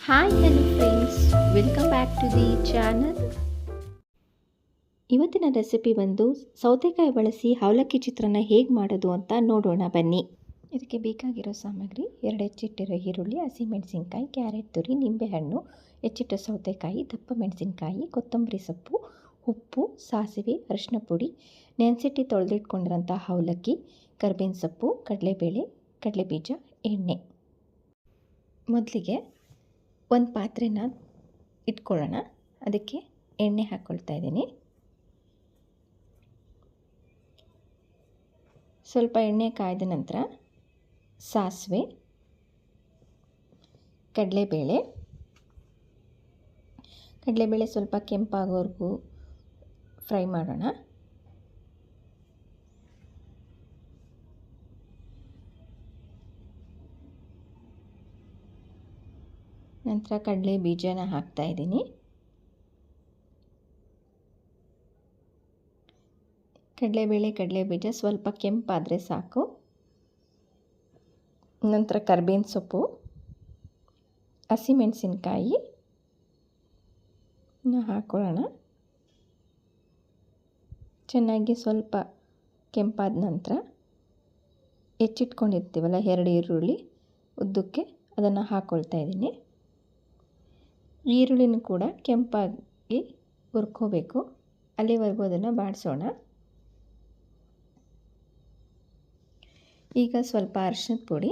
Hi hello friends, welcome back to the channel. ಇವತ್ತಿನ recipe ಬಂದು ಸೌತೆಕಾಯಿ ಬಳಸಿ ಅವಲಕ್ಕಿ ಚಿತ್ರಾನ್ನ ಹೇಗೆ ಮಾಡೋದು ಅಂತ ನೋಡೋಣ ಬನ್ನಿ. ಇದಕ್ಕೆ ಬೇಕಾಗಿರೋ ಸಾಮಗ್ರಿ: 2 ಹೆಚ್ಚಿಟ್ಟಿರೋ ಈರುಳ್ಳಿ, ಹಸಿಮೆಣಸಿನ್ಕಾಯಿ, ಕ್ಯಾರೆಟ್ ತುರಿ, ನಿಂಬೆಹಣ್ಣು, ಹೆಚ್ಚಿಟ್ಟ ಸೌತೆಕಾಯಿ, ದಪ್ಪ ಮೆಣಸಿನ್ಕಾಯಿ, ಕೊತ್ತಂಬರಿ ಸೊಪ್ಪು, ಉಪ್ಪು, ಸಾಸಿವೆ, ಅರಿಶಿನ ಪುಡಿ, ನೆನೆಸಿಟ್ಟು ತೊಳೆದಿಟ್ಕೊಂಡಿರೋಂಥ ಅವಲಕ್ಕಿ, ಕರಿಬೇವಿನ ಸೊಪ್ಪು, ಕಡಲೆಬೇಳೆ, ಕಡಲೆಬೀಜ, ಎಣ್ಣೆ. ಮೊದಲಿಗೆ ಒಂದು ಪಾತ್ರೆನ ಇಟ್ಕೊಳ್ಳೋಣ. ಅದಕ್ಕೆ ಎಣ್ಣೆ ಹಾಕ್ಕೊಳ್ತಾ ಇದ್ದೀನಿ. ಸ್ವಲ್ಪ ಎಣ್ಣೆ ಕಾಯ್ದ ನಂತರ ಸಾಸಿವೆ, ಕಡಲೆಬೇಳೆ ಸ್ವಲ್ಪ ಕೆಂಪಾಗೋವರೆಗೂ ಫ್ರೈ ಮಾಡೋಣ. ನಂತರ ಕಡಲೆ ಬೀಜನ ಹಾಕ್ತಾ ಇದ್ದೀನಿ. ಕಡಲೆಬೇಳೆ, ಕಡಲೆ ಬೀಜ ಸ್ವಲ್ಪ ಕೆಂಪಾದರೆ ಸಾಕು. ನಂತರ ಕರಿಬೇವಿನ ಸೊಪ್ಪು, ಹಸಿಮೆಣಸಿನ್ಕಾಯಿ ಹಾಕ್ಕೊಳ್ಳೋಣ. ಚೆನ್ನಾಗಿ ಸ್ವಲ್ಪ ಕೆಂಪಾದ ನಂತರ ಹೆಚ್ಚಿಟ್ಕೊಂಡಿರ್ತೀವಲ್ಲ 2 ಈರುಳ್ಳಿ ಉದ್ದಕ್ಕೆ ಅದನ್ನು ಹಾಕ್ಕೊಳ್ತಾ ಇದ್ದೀನಿ. ಈರುಳ್ಳಿನೂ ಕೂಡ ಕೆಂಪಾಗಿ ಹುರ್ಕೋಬೇಕು, ಅಲ್ಲಿವರೆಗೂ ಅದನ್ನು ಬಾಡಿಸೋಣ. ಈಗ ಸ್ವಲ್ಪ ಅರಿಶಿನದ ಪುಡಿ,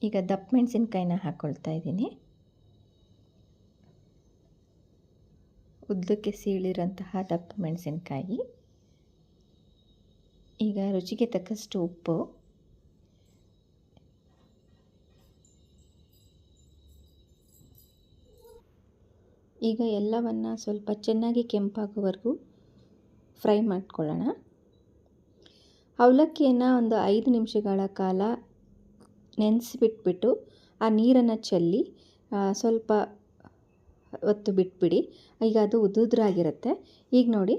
ಈಗ ದಪ್ಪ ಮೆಣಸಿನ್ಕಾಯಿನ ಹಾಕ್ಕೊಳ್ತಾ ಇದ್ದೀನಿ. ಉದ್ದಕ್ಕೆ ಸೀಳಿರೋಂತಹ ದಪ್ಪ ಮೆಣಸಿನ್ಕಾಯಿ. ಈಗ ರುಚಿಗೆ ತಕ್ಕಷ್ಟು ಉಪ್ಪು, ಈಗ ಎಲ್ಲವನ್ನು ಸ್ವಲ್ಪ ಚೆನ್ನಾಗಿ ಕೆಂಪಾಗೋವರೆಗೂ ಫ್ರೈ ಮಾಡ್ಕೊಳ್ಳೋಣ. ಅವಲಕ್ಕಿಯನ್ನು ಒಂದು 5 ನಿಮಿಷಗಳ ಕಾಲ ನೆನೆಸಿಬಿಟ್ಬಿಟ್ಟು ಆ ನೀರನ್ನು ಚೆಲ್ಲಿ ಸ್ವಲ್ಪ ಹೊತ್ತು ಬಿಟ್ಬಿಡಿ. ಈಗ ಅದು ಉದುರಾಗಿರುತ್ತೆ. ಈಗ ನೋಡಿ,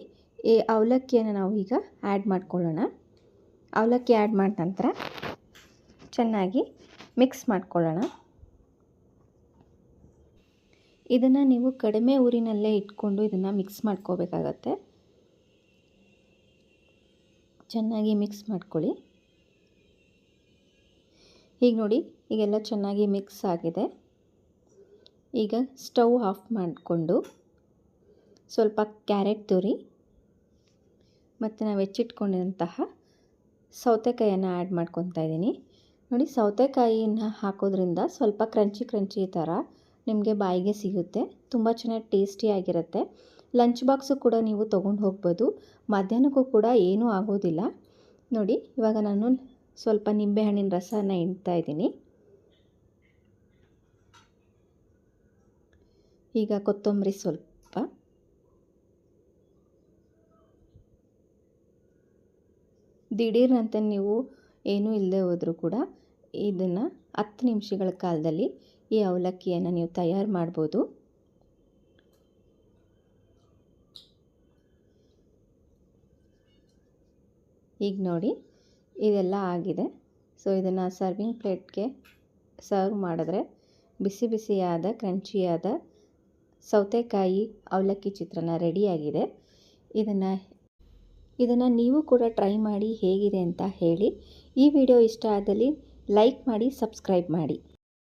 ಈ ಅವಲಕ್ಕಿಯನ್ನು ನಾವು ಈಗ ಆ್ಯಡ್ ಮಾಡ್ಕೊಳ್ಳೋಣ. ಅವಲಕ್ಕಿ ಆ್ಯಡ್ ಮಾಡಿದ ನಂತರ ಚೆನ್ನಾಗಿ ಮಿಕ್ಸ್ ಮಾಡ್ಕೊಳ್ಳೋಣ. ಇದನ್ನು ನೀವು ಕಡಿಮೆ ಊರಿನಲ್ಲೇ ಇಟ್ಕೊಂಡು ಇದನ್ನು ಮಿಕ್ಸ್ ಮಾಡ್ಕೋಬೇಕಾಗತ್ತೆ. ಚೆನ್ನಾಗಿ ಮಿಕ್ಸ್ ಮಾಡ್ಕೊಳ್ಳಿ. ಈಗ ನೋಡಿ, ಈಗೆಲ್ಲ ಚೆನ್ನಾಗಿ ಮಿಕ್ಸ್ ಆಗಿದೆ. ಈಗ ಸ್ಟವ್ ಆಫ್ ಮಾಡಿಕೊಂಡು ಸ್ವಲ್ಪ ಕ್ಯಾರೆಟ್ ತುರಿ ಮತ್ತು ನಾವು ಹೆಚ್ಚಿಟ್ಕೊಂಡಿರೋಂತಹ ಸೌತೆಕಾಯಿಯನ್ನು ಆ್ಯಡ್ ಮಾಡ್ಕೊತಾ ಇದ್ದೀನಿ. ನೋಡಿ, ಸೌತೆಕಾಯಿನ ಹಾಕೋದ್ರಿಂದ ಸ್ವಲ್ಪ ಕ್ರಂಚಿ ಥರ ನಿಮಗೆ ಬಾಯಿಗೆ ಸಿಗುತ್ತೆ. ತುಂಬ ಚೆನ್ನಾಗಿ ಟೇಸ್ಟಿಯಾಗಿರುತ್ತೆ. ಲಂಚ್ ಬಾಕ್ಸು ಕೂಡ ನೀವು ತೊಗೊಂಡು ಹೋಗ್ಬೋದು. ಮಧ್ಯಾಹ್ನಕ್ಕೂ ಕೂಡ ಏನೂ ಆಗೋದಿಲ್ಲ. ನೋಡಿ, ಇವಾಗ ನಾನು ಸ್ವಲ್ಪ ನಿಂಬೆಹಣ್ಣಿನ ರಸನ ಹಿಂಡ್ತಾ ಇದ್ದೀನಿ. ಈಗ ಕೊತ್ತಂಬರಿ ಸ್ವಲ್ಪ, ದಿಢೀರ್ನಂತೆ ನೀವು ಏನೂ ಇಲ್ಲದೆ ಹೋದರೂ ಕೂಡ ಇದನ್ನು 10 ನಿಮಿಷಗಳ ಕಾಲದಲ್ಲಿ ಈ ಅವಲಕ್ಕಿಯನ್ನು ನೀವು ತಯಾರು ಮಾಡ್ಬೋದು. ಈಗ ನೋಡಿ, ಇದೆಲ್ಲ ಆಗಿದೆ. ಸೊ ಇದನ್ನು ಸರ್ವಿಂಗ್ ಪ್ಲೇಟ್ಗೆ ಸರ್ವ್ ಮಾಡಿದ್ರೆ ಬಿಸಿ ಬಿಸಿಯಾದ ಕ್ರಂಚಿಯಾದ ಸೌತೆಕಾಯಿ ಅವಲಕ್ಕಿ ಚಿತ್ರಾನ್ನ ರೆಡಿಯಾಗಿದೆ. ಇದನ್ನು ನೀವು ಕೂಡ ಟ್ರೈ ಮಾಡಿ ಹೇಗಿದೆ ಅಂತ ಹೇಳಿ. ಈ ವಿಡಿಯೋ ಇಷ್ಟ ಆದಲ್ಲಿ ಲೈಕ್ ಮಾಡಿ, ಸಬ್ಸ್ಕ್ರೈಬ್ ಮಾಡಿ.